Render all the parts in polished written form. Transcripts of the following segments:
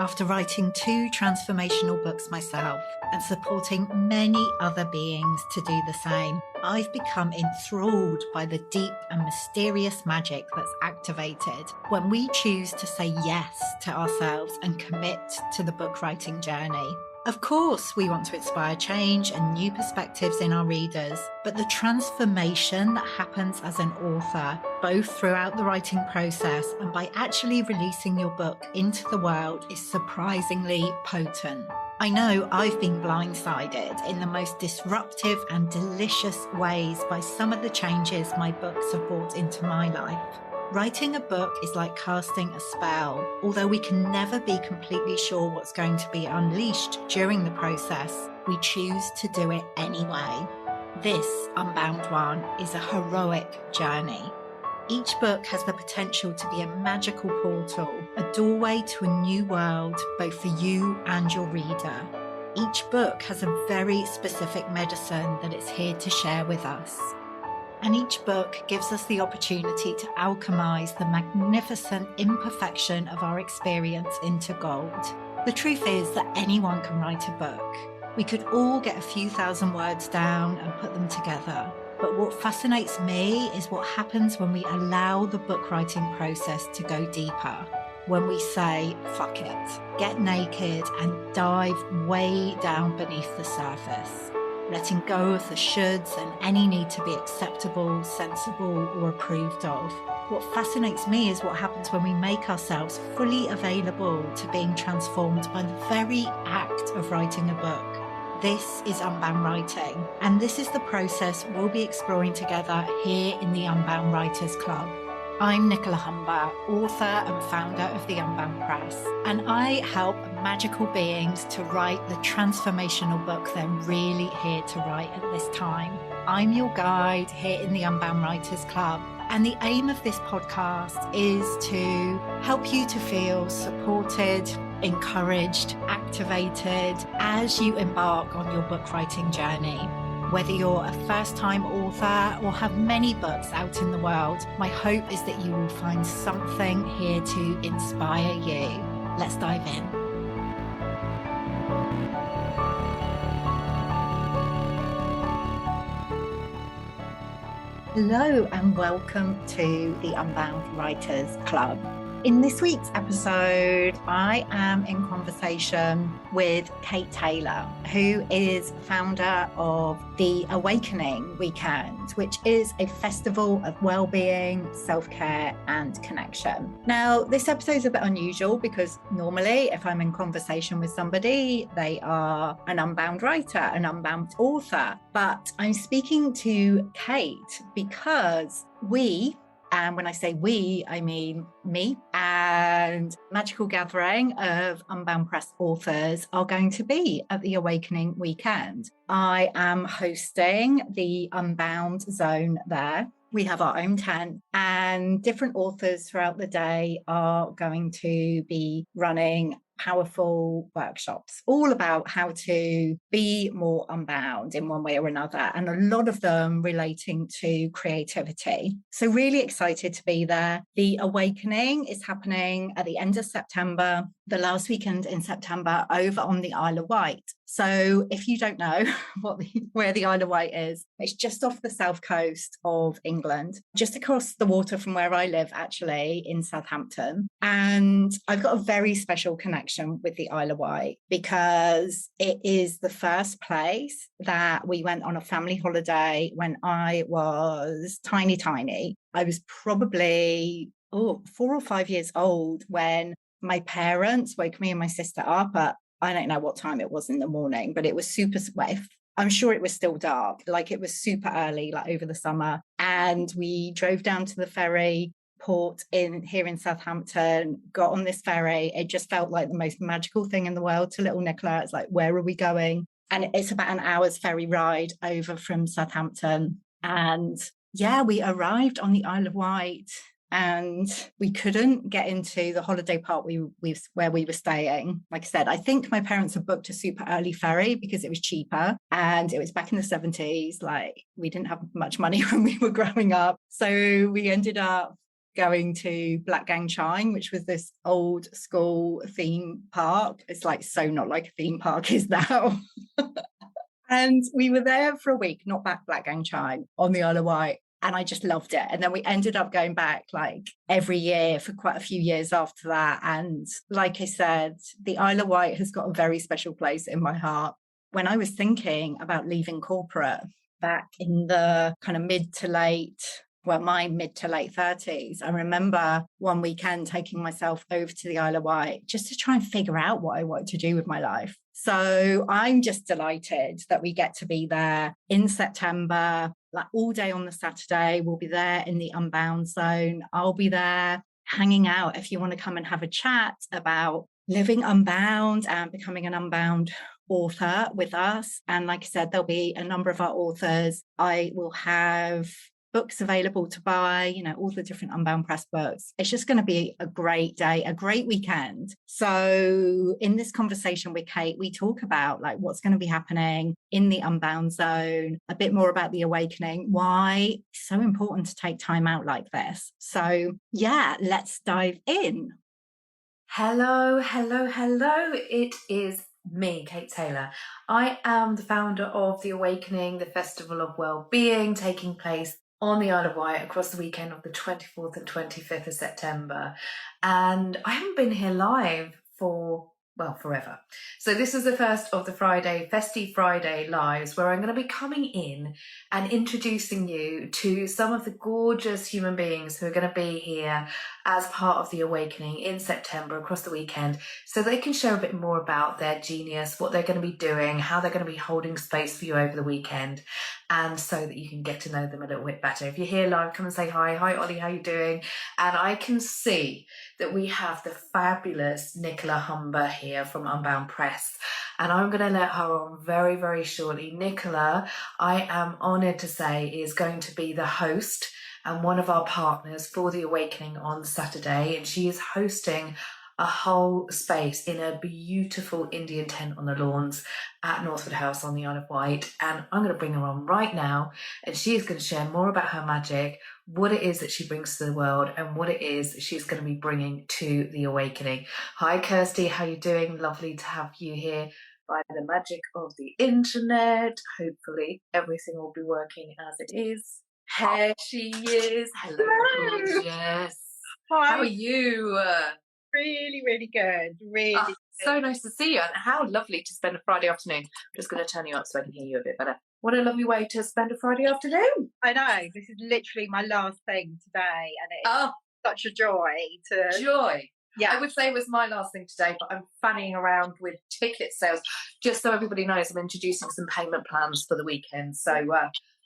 After writing 2 transformational books myself and supporting many other beings to do the same, I've become enthralled by the deep and mysterious magic that's activated when we choose to say yes to ourselves and commit to the book writing journey. Of course, we want to inspire change and new perspectives in our readers, but the transformation that happens as an author, both throughout the writing process and by actually releasing your book into the world, is surprisingly potent. I know I've been blindsided in the most disruptive and delicious ways by some of the changes my books have brought into my life. Writing a book is like casting a spell. Although we can never be completely sure what's going to be unleashed during the process, we choose to do it anyway. This Unbound one is a heroic journey. Each book has the potential to be a magical portal, a doorway to a new world, both for you and your reader. Each book has a very specific medicine that it's here to share with us. And each book gives us the opportunity to alchemize the magnificent imperfection of our experience into gold. The truth is that anyone can write a book. We could all get a few thousand words down and put them together. But what fascinates me is what happens when we allow the book writing process to go deeper. When we say, fuck it, get naked and dive way down beneath the surface. Letting go of the shoulds and any need to be acceptable, sensible, or approved of. What fascinates me is what happens when we make ourselves fully available to being transformed by the very act of writing a book. This is Unbound Writing, and this is the process we'll be exploring together here in the Unbound Writers Club. I'm Nicola Humber, author and founder of the Unbound Press, and I help magical beings to write the transformational book they're really here to write at this time. I'm your guide here in the Unbound Writers Club, and the aim of this podcast is to help you to feel supported, encouraged, activated as you embark on your book writing journey. Whether you're a first-time author or have many books out in the world, my hope is that you will find something here to inspire you. Let's dive in. Hello and welcome to the Unbound Writers Club. In this week's episode, I am in conversation with Kate Taylor, who is founder of the Awakening Weekend, which is a festival of well-being, self-care and connection. Now, this episode is a bit unusual because normally if I'm in conversation with somebody, they are an unbound writer, an unbound author. But I'm speaking to Kate because and when I say we, I mean me and Magical Gathering of Unbound Press authors are going to be at the Awakening Weekend. I am hosting the Unbound Zone there. We have our own tent and different authors throughout the day are going to be running powerful workshops all about how to be more unbound in one way or another, and a lot of them relating to creativity. So really excited to be there. The Awakening is happening at the end of September, the last weekend in September, over on the Isle of Wight. So if you don't know where the Isle of Wight is, it's just off the south coast of England, just across the water from where I live, actually, in Southampton. And I've got a very special connection with the Isle of Wight because it is the first place that we went on a family holiday when I was tiny. I was probably 4 or 5 years old when my parents woke me and my sister up at, I don't know what time it was in the morning, but it was super sweat. I'm sure it was still dark, like it was super early, like over the summer. And we drove down to the ferry port here in Southampton, got on this ferry. It just felt like the most magical thing in the world to little Nicola. It's like, where are we going? And it's about an hour's ferry ride over from Southampton. And yeah, we arrived on the Isle of Wight. And we couldn't get into the holiday park where we were staying. Like I said, I think my parents had booked a super early ferry because it was cheaper. And it was back in the 70s. Like, we didn't have much money when we were growing up. So we ended up going to Black Gang Chine, which was this old school theme park. It's like so not like a theme park is now. And we were there for a week, not back Black Gang Chine, on the Isle of Wight. And I just loved it. And then we ended up going back like every year for quite a few years after that. And like I said, the Isle of Wight has got a very special place in my heart. When I was thinking about leaving corporate back in the kind of my mid to late 30s, I remember one weekend taking myself over to the Isle of Wight just to try and figure out what I wanted to do with my life. So I'm just delighted that we get to be there in September, like all day on the Saturday. We'll be there in the Unbound zone. I'll be there hanging out if you want to come and have a chat about living unbound and becoming an unbound author with us. And like I said, there'll be a number of our authors. I will have books available to buy, all the different Unbound Press books. It's just going to be a great day, a great weekend. So in this conversation with Kate, we talk about like what's going to be happening in the Unbound zone, a bit more about the awakening, why it's so important to take time out like this. So yeah, let's dive in. Hello. It is me, Kate Taylor. I am the founder of The Awakening, the Festival of Wellbeing, taking place on the Isle of Wight across the weekend of the 24th and 25th of September. And I haven't been here live for, forever. So this is the first of the Festy Friday lives, where I'm going to be coming in and introducing you to some of the gorgeous human beings who are going to be here as part of the Awakening in September across the weekend, so they can share a bit more about their genius, what they're going to be doing, how they're going to be holding space for you over the weekend, and so that you can get to know them a little bit better. If you're here live, come and say hi. Hi, Ollie, how you doing? And I can see that we have the fabulous Nicola Humber here from Unbound Press, and I'm going to let her on very, very shortly. Nicola, I am honoured to say, is going to be the host and one of our partners for The Awakening on Saturday, and she is hosting a whole space in a beautiful Indian tent on the lawns at Northwood House on the Isle of Wight. And I'm going to bring her on right now, and she is going to share more about her magic, what it is that she brings to the world, and what it is that she's going to be bringing to The Awakening. Hi Kirsty, how you doing? Lovely to have you here by the magic of the internet. Hopefully everything will be working as it is. Here she is. Hello, gorgeous. Hi. How are you? Really, really good. Really good. So nice to see you, and how lovely to spend a Friday afternoon. I'm just going to turn you up so I can hear you a bit better. What a lovely way to spend a Friday afternoon. I know. This is literally my last thing today, and it is such a joy to... Joy. Yeah. I would say it was my last thing today, but I'm fanning around with ticket sales. Just so everybody knows, I'm introducing some payment plans for the weekend. So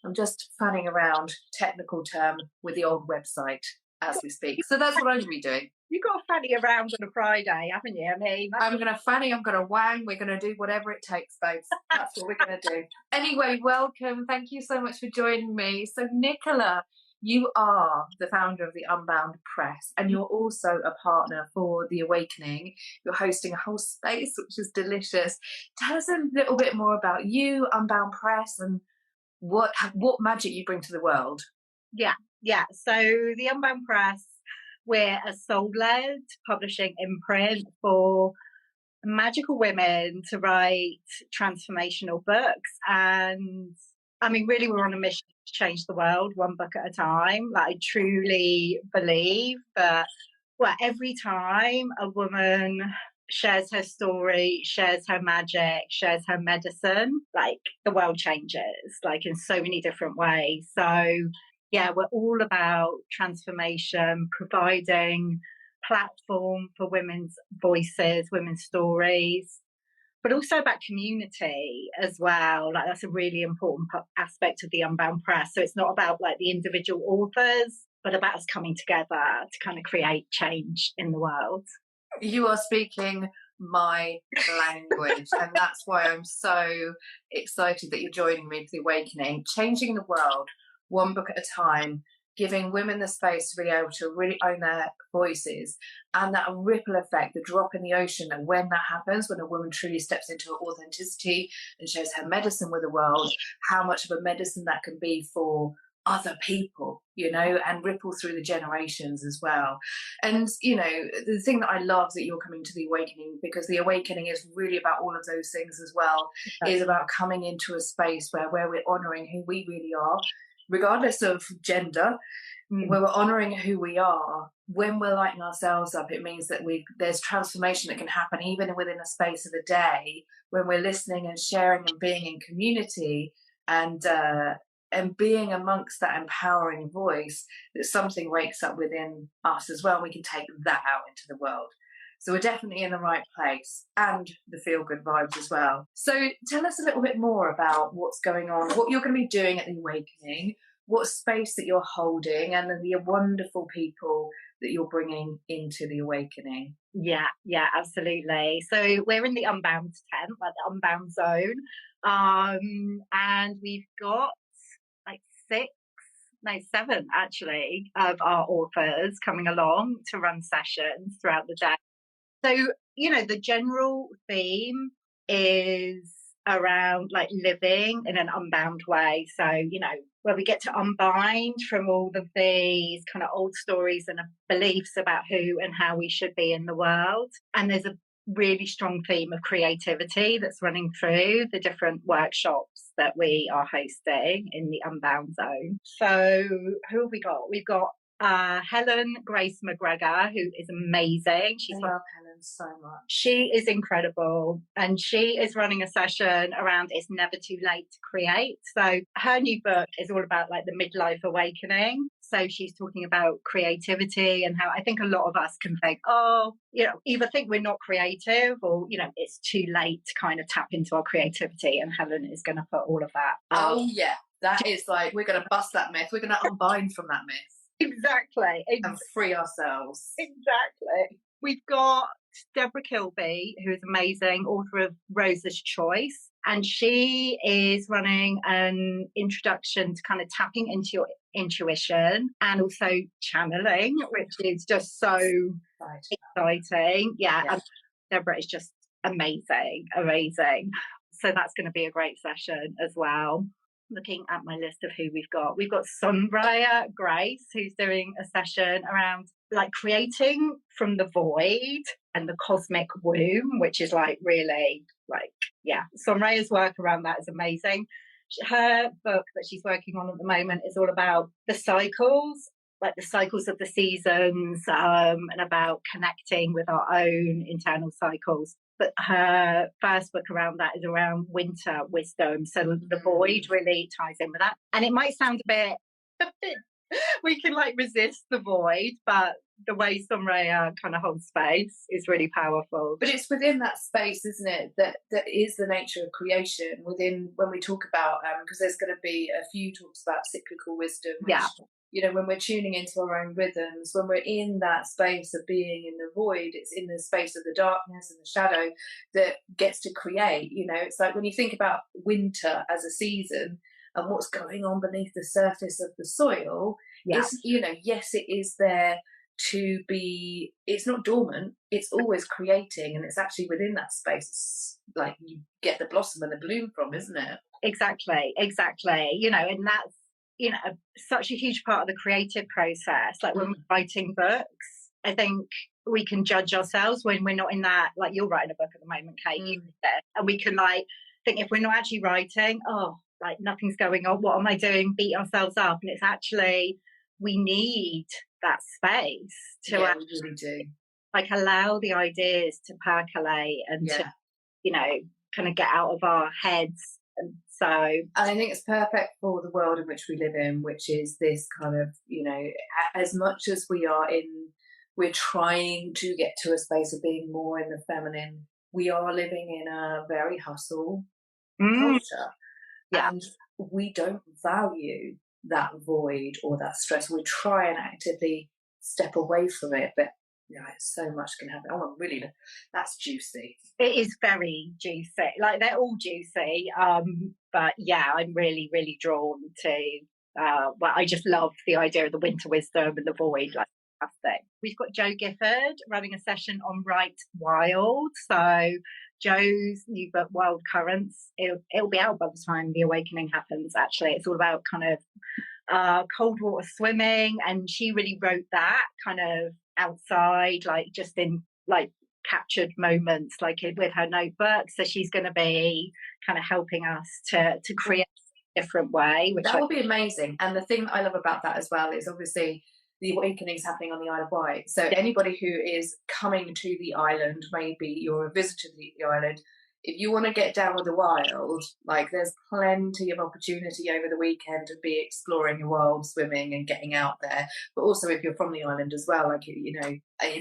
I'm just fanning around, technical term, with the old website as we speak. So that's what I'm going to be doing. You've got to fanny around on a Friday, haven't you? I mean, I'm going to fanny, I'm going to wang, we're going to do whatever it takes, babes. That's what we're going to do. Anyway, welcome. Thank you so much for joining me. So, Nicola, you are the founder of the Unbound Press, and you're also a partner for The Awakening. You're hosting a whole space, which is delicious. Tell us a little bit more about you, Unbound Press, and what magic you bring to the world. Yeah. So the Unbound Press, we're a soul-led publishing imprint for magical women to write transformational books. And I mean, really, we're on a mission to change the world one book at a time. Like, I truly believe that, every time a woman shares her story, shares her magic, shares her medicine, like, the world changes, like, in so many different ways. So yeah, we're all about transformation, providing platform for women's voices, women's stories, but also about community as well. Like, that's a really important aspect of the Unbound Press. So it's not about like the individual authors, but about us coming together to kind of create change in the world. You are speaking my language, and that's why I'm so excited that you're joining me for The Awakening. Changing the world one book at a time, giving women the space to be able to really own their voices, and that ripple effect, the drop in the ocean, and when that happens, when a woman truly steps into her authenticity and shares her medicine with the world, how much of a medicine that can be for other people, and ripple through the generations as well. And, the thing that I love that you're coming to the awakening, because the awakening is really about all of those things as well, is about coming into a space where we're honoring who we really are, regardless of gender. Where we're honoring who we are. When we're lighting ourselves up, it means that there's transformation that can happen even within a space of a day, when we're listening and sharing and being in community, and being amongst that empowering voice, that something wakes up within us as well, and we can take that out into the world. So we're definitely in the right place, and the feel good vibes as well. So tell us a little bit more about what's going on, what you're going to be doing at the Awakening, what space that you're holding, and the wonderful people that you're bringing into the Awakening. Yeah, absolutely. So we're in the Unbound tent, like the Unbound zone. And we've got like seven actually of our authors coming along to run sessions throughout the day. So, the general theme is around like living in an unbound way. So, where we get to unbind from all of these kind of old stories and beliefs about who and how we should be in the world. And there's a really strong theme of creativity that's running through the different workshops that we are hosting in the Unbound Zone. So who have we got? We've got Helen Grace McGregor, who is amazing. I love Helen so much. She is incredible, and she is running a session around It's Never Too Late to Create. So her new book is all about like the midlife awakening. So she's talking about creativity and how I think a lot of us can think, either think we're not creative or, it's too late to kind of tap into our creativity. And Helen is going to put all of that. Yeah. That is like, we're going to bust that myth. We're going to unbind from that myth. Exactly. And free ourselves. Exactly. We've got Deborah Kilby, who is amazing, author of Rosa's Choice. And she is running an introduction to kind of tapping into your intuition and also channeling, which is just so exciting. Yeah. And Deborah is just amazing. So that's going to be a great session as well. Looking at my list of who we've got Sunraya Grace, who's doing a session around like creating from the void and the cosmic womb, which is like really Sunraya's work around that is amazing. Her book that she's working on at the moment is all about the cycles, like the cycles of the seasons, and about connecting with our own internal cycles. But her first book around that is around winter wisdom. So the void really ties in with that. And it might sound a bit we can like resist the void, but the way Sunraya kind of holds space is really powerful. But it's within that space, isn't it, that is the nature of creation. Within, when we talk about, because there's going to be a few talks about cyclical wisdom, which, when we're tuning into our own rhythms, when we're in that space of being in the void, it's in the space of the darkness and the shadow that gets to create. It's like when you think about winter as a season and what's going on beneath the surface of the soil, it's, yes, it is there to be, it's not dormant, it's always creating, and it's actually within that space like you get the blossom and the bloom from, isn't it? Exactly. And that's such a huge part of the creative process. Like when we're writing books, I think we can judge ourselves when we're not in that, like you're writing a book at the moment, Kate, and we can like think, if we're not actually writing, like nothing's going on, what am I doing? Beat ourselves up. And it's actually, we need that space to we really do. Like allow the ideas to percolate and to kind of get out of our heads. And I think it's perfect for the world in which we live in, which is this kind of, as much as we're trying to get to a space of being more in the feminine, we are living in a very hustle culture. And we don't value that void or that stress. We try and actively step away from it, but so much can happen. Really, that's juicy. It is very juicy. Like they're all juicy. But I'm really, really drawn to. I just love the idea of the winter wisdom and the void. Like fantastic. We've got Jo Gifford running a session on Right Wild. So Jo's new book, Wild Currents, it'll be out by the time the awakening happens. Actually, it's all about kind of cold water swimming, and she really wrote that kind of outside, like just in like captured moments, like with her notebook. So she's going to be kind of helping us to create a different way, which That would be amazing. And the thing that I love about that as well is obviously the awakening's happening on the Isle of Wight. So anybody who is coming to the island, maybe you're a visitor to the island, if you want to get down with the wild, like there's plenty of opportunity over the weekend to be exploring the world, swimming and getting out there. But also if you're from the island as well, like, you know,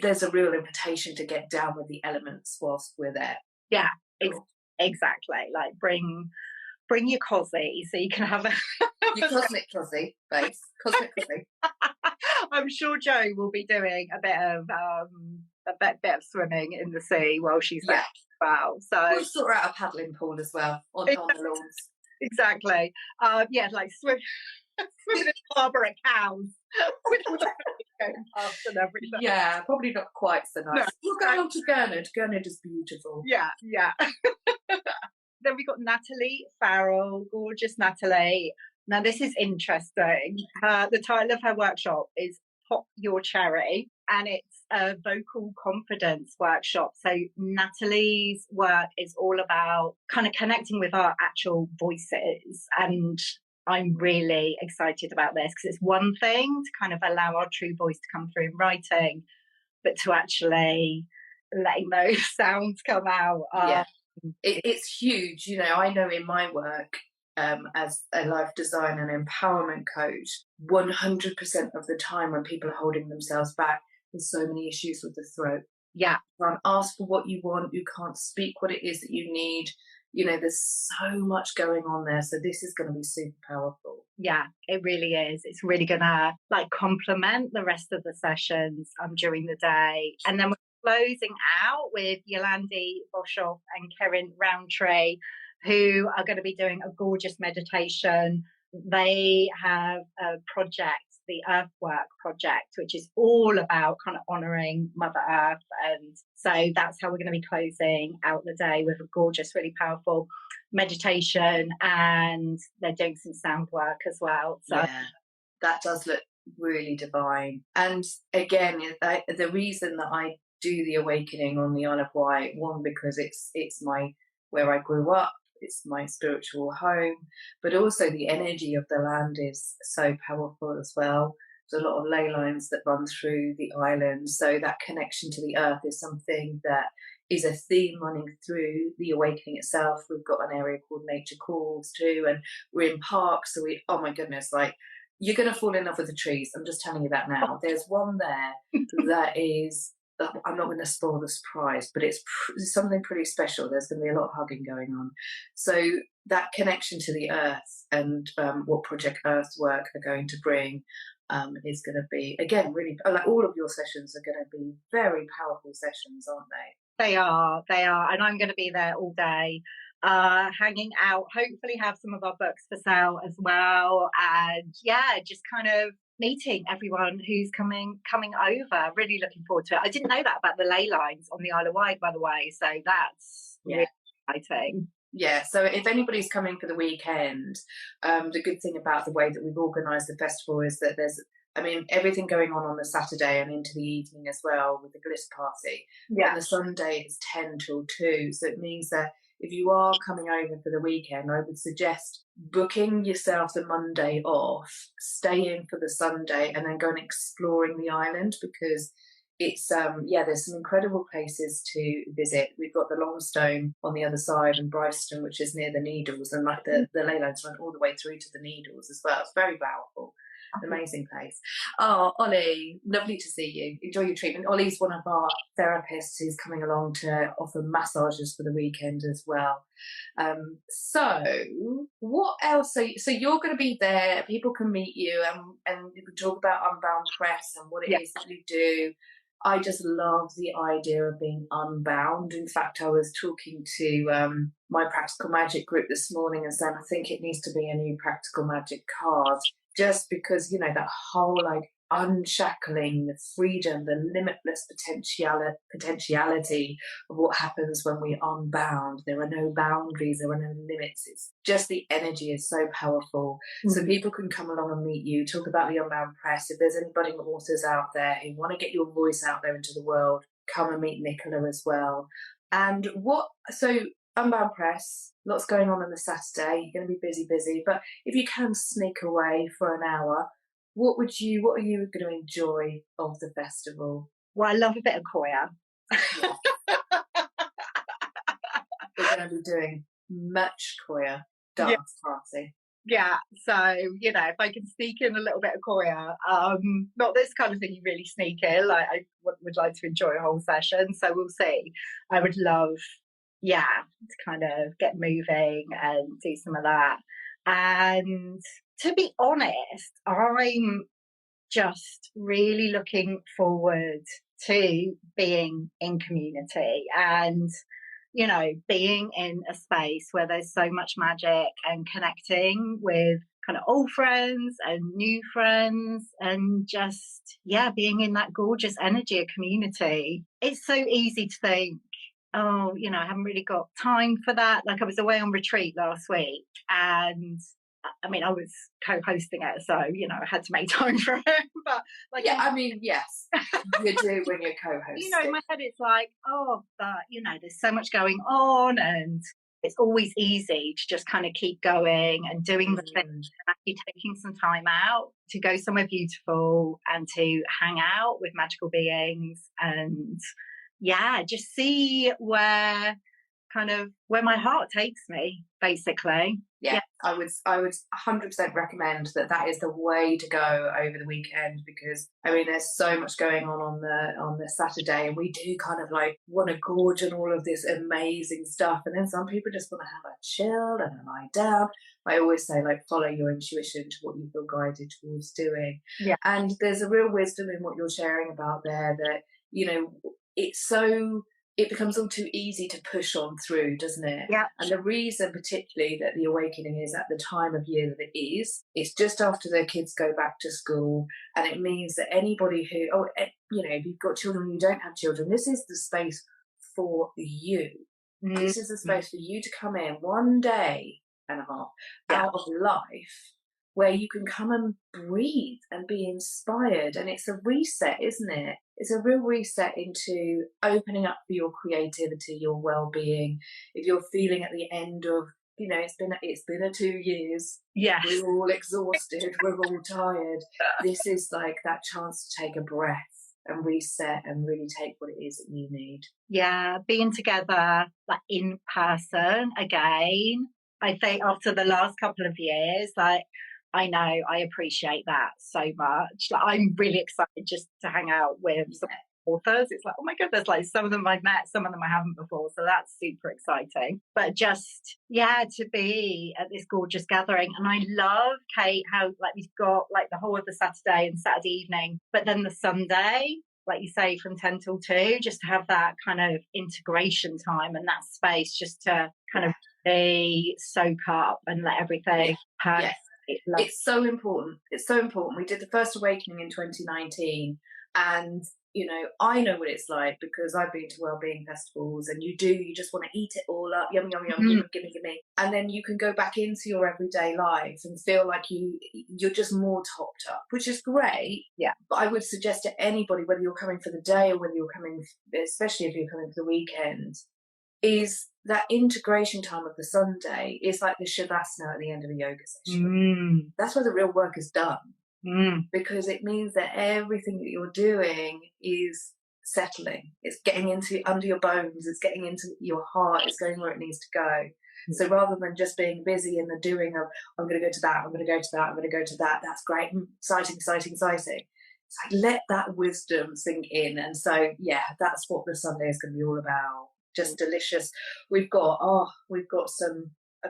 there's a real invitation to get down with the elements whilst we're there. Yeah, exactly. Like bring your cosy so you can have your cosmic cosy, babes. Cosmic cosy. I'm sure Jo will be doing a bit of swimming in the sea while she's there as well. So we'll sort out a paddling pool as well on the lawns. Exactly. Yeah, like swimming in the harbour at cows with all the going past and everything. Yeah, probably not quite so nice. No, we'll go on to Gurnard. Gurnard is beautiful. Yeah. Then we got Natalie Farrell, gorgeous Natalie. Now this is interesting. The title of her workshop is Pop Your Cherry, and it's a vocal confidence workshop. So Natalie's work is all about kind of connecting with our actual voices, and I'm really excited about this because it's one thing to kind of allow our true voice to come through in writing, but to actually letting those sounds come out. It's huge. You know, I know in my work as a life design and empowerment coach, 100% of the time when people are holding themselves back, there's so many issues with the throat. Yeah. You can't ask for what you want. You can't speak what it is that you need. You know, there's so much going on there. So this is going to be super powerful. Yeah, it really is. It's really going to like complement the rest of the sessions during the day. And then we're closing out with Yolandi Boshoff and Karen Roundtree, who are going to be doing a gorgeous meditation. They have a project, the Earthwork Project, which is all about kind of honouring Mother Earth. And so that's how we're going to be closing out the day, with a gorgeous, really powerful meditation. And they're doing some sound work as well. So yeah, that does look really divine. And again, the reason that I do the awakening on the Isle of Wight, one, because it's my where I grew up, it's my spiritual home, but also the energy of the land is so powerful as well. There's a lot of ley lines that run through the island, so that connection to the earth is something that is a theme running through the awakening itself. We've got an area called Nature Calls too, and we're in parks, so oh my goodness, like, you're going to fall in love with the trees. I'm just telling you that now. There's one there that is, I'm not going to spoil the surprise, but it's something pretty special. There's going to be a lot of hugging going on. So that connection to the earth and what Project Earthwork are going to bring is going to be, again, really, like, all of your sessions are going to be very powerful sessions, aren't they? They are. And I'm going to be there all day, hanging out, hopefully have some of our books for sale as well. And yeah, just kind of meeting everyone who's coming over. Really looking forward to it. I didn't know that about the ley lines on the Isle of Wight, by the way. So that's really exciting. Yeah, so if anybody's coming for the weekend, the good thing about the way that we've organised the festival is that there's, everything going on the Saturday and into the evening as well with the glitter party. Yeah. And the Sunday is 10 till 2. So it means that if you are coming over for the weekend, I would suggest booking yourself the Monday off, staying for the Sunday, and then going exploring the island, because it's there's some incredible places to visit. We've got the Longstone on the other side and Bryston, which is near the Needles, and like the ley lines run all the way through to the Needles as well. It's very powerful. Amazing place. Oh, Ollie, lovely to see you. Enjoy your treatment. Ollie's one of our therapists who's coming along to offer massages for the weekend as well. So what else? So you're going to be there. People can meet you, and we can talk about Unbound Press and what it is that you do. I just love the idea of being unbound. In fact, I was talking to my Practical Magic group this morning and saying I think it needs to be a new Practical Magic card, just because, that whole, like, unshackling, the freedom, the limitless potentiality of what happens when we unbound. There are no boundaries, there are no limits. It's just the energy is so powerful. So people can come along and meet you, talk about the Unbound Press. If there's any budding authors out there who want to get your voice out there into the world, come and meet Nicola as well. And so Unbound Press, lots going on the Saturday. You're going to be busy, but if you can sneak away for an hour, what are you going to enjoy of the festival? Well, I love a bit of choir. Yeah. We're going to be doing much choir dance party. Yeah, so, you know, if I can sneak in a little bit of choir, not this kind of thing you really sneak in, like I would like to enjoy a whole session, so we'll see. I would love, to kind of get moving and do some of that. And to be honest, I'm just really looking forward to being in community and, you know, being in a space where there's so much magic and connecting with kind of old friends and new friends and just, being in that gorgeous energy of community. It's so easy to think, oh, you know, I haven't really got time for that. Like I was away on retreat last week and I mean, I was co-hosting it, so, you know, I had to make time for it. But like, I mean, yes, you do when you're co-hosting. You know, in my head, it's like, but, you know, there's so much going on and it's always easy to just kind of keep going and doing the thing and actually taking some time out to go somewhere beautiful and to hang out with magical beings and, just see where my heart takes me, basically. Yeah, I would 100% recommend that is the way to go over the weekend, because I mean there's so much going on the Saturday, and we do kind of like want to gorge on all of this amazing stuff, and then some people just want to have a chill and a lie down. I always say, like, follow your intuition to what you feel guided towards doing. Yeah. And there's a real wisdom in what you're sharing about there, that, you know, it becomes all too easy to push on through, doesn't it? Yeah. And the reason particularly that the awakening is at the time of year that it is, it's just after their kids go back to school. And it means that anybody who, you know, if you've got children, you don't have children, this is the space for you. Mm-hmm. This is the space for you to come in one day and a half out of life where you can come and breathe and be inspired. And it's a reset, isn't it? It's a real reset into opening up for your creativity, your well-being. If you're feeling at the end of, you know, it's been a 2 years. Yes. We're all exhausted. We're all tired. This is like that chance to take a breath and reset and really take what it is that you need. Yeah, being together, like in person again. I think after the last couple of years, like, I know I appreciate that so much. Like, I'm really excited just to hang out with some authors. It's like, oh my goodness, like some of them I've met, some of them I haven't before. So that's super exciting. But just, to be at this gorgeous gathering. And I love, Kate, how like we've got like the whole of the Saturday and Saturday evening, but then the Sunday, like you say, from 10 till 2, just to have that kind of integration time and that space just to kind of be soak up and let everything pass. Yes. It's so important. It's so important. We did the first awakening in 2019, and, you know, I know what it's like because I've been to wellbeing festivals, and you just want to eat it all up, yum, yum, yum, give me. And then you can go back into your everyday life and feel like you're just more topped up, which is great. Yeah. But I would suggest to anybody, whether you're coming for the day or whether you're coming, especially if you're coming for the weekend, is that integration time of the Sunday is like the Shavasana at the end of a yoga session. That's where the real work is done. Because it means that everything that you're doing is settling. It's getting under your bones. It's getting into your heart. It's going where it needs to go. So rather than just being busy in the doing of, I'm going to go to that, I'm going to go to that, I'm going to go to that, that's great, exciting. It's like, let that wisdom sink in. And so, that's what the Sunday is going to be all about. Just delicious. We've got a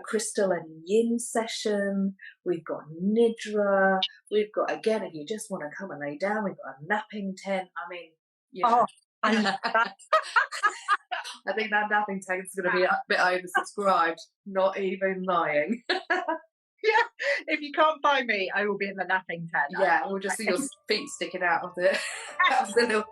crystal and yin session. We've got nidra. We've got, again, if you just want to come and lay down, we've got a napping tent. I mean, I love that. I think that napping tent's going to be a bit oversubscribed. Not even lying. Yeah, if you can't find me, I will be in the napping tent. Yeah, we'll just see your feet sticking out of the, out of the little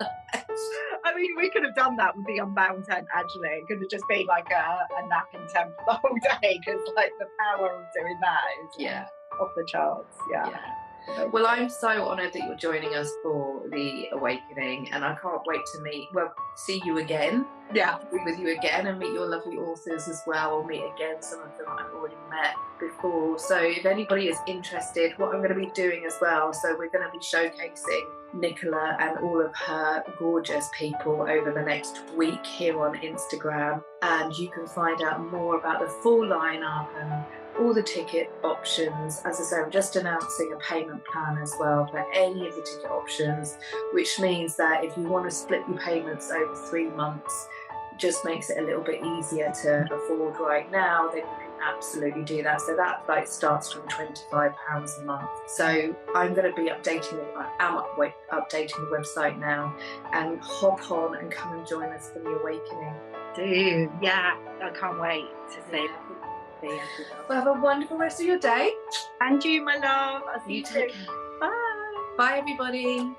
I mean, we could have done that with the Unbound tent, actually. It could have just been like a napping tent for the whole day, because like the power of doing that is off the charts. Yeah. Well, I'm so honoured that you're joining us for the Awakening, and I can't wait to see you again. Yeah. Be with you again and meet your lovely authors as well, or meet again some of them I've already met before. So if anybody is interested, what I'm going to be doing as well, so we're going to be showcasing Nicola and all of her gorgeous people over the next week here on Instagram, and you can find out more about the full lineup and all the ticket options. As I say, I'm just announcing a payment plan as well for any of the ticket options, which means that if you want to split your payments over 3 months, just makes it a little bit easier to afford right now, then you can absolutely do that. So that like starts from £25 a month. So I'm going to be updating the website now, and hop on and come and join us for the Awakening. Dude, yeah, I can't wait to see. Well, have a wonderful rest of your day. And you, my love. I'll see You you take soon. care. Bye. Bye, everybody.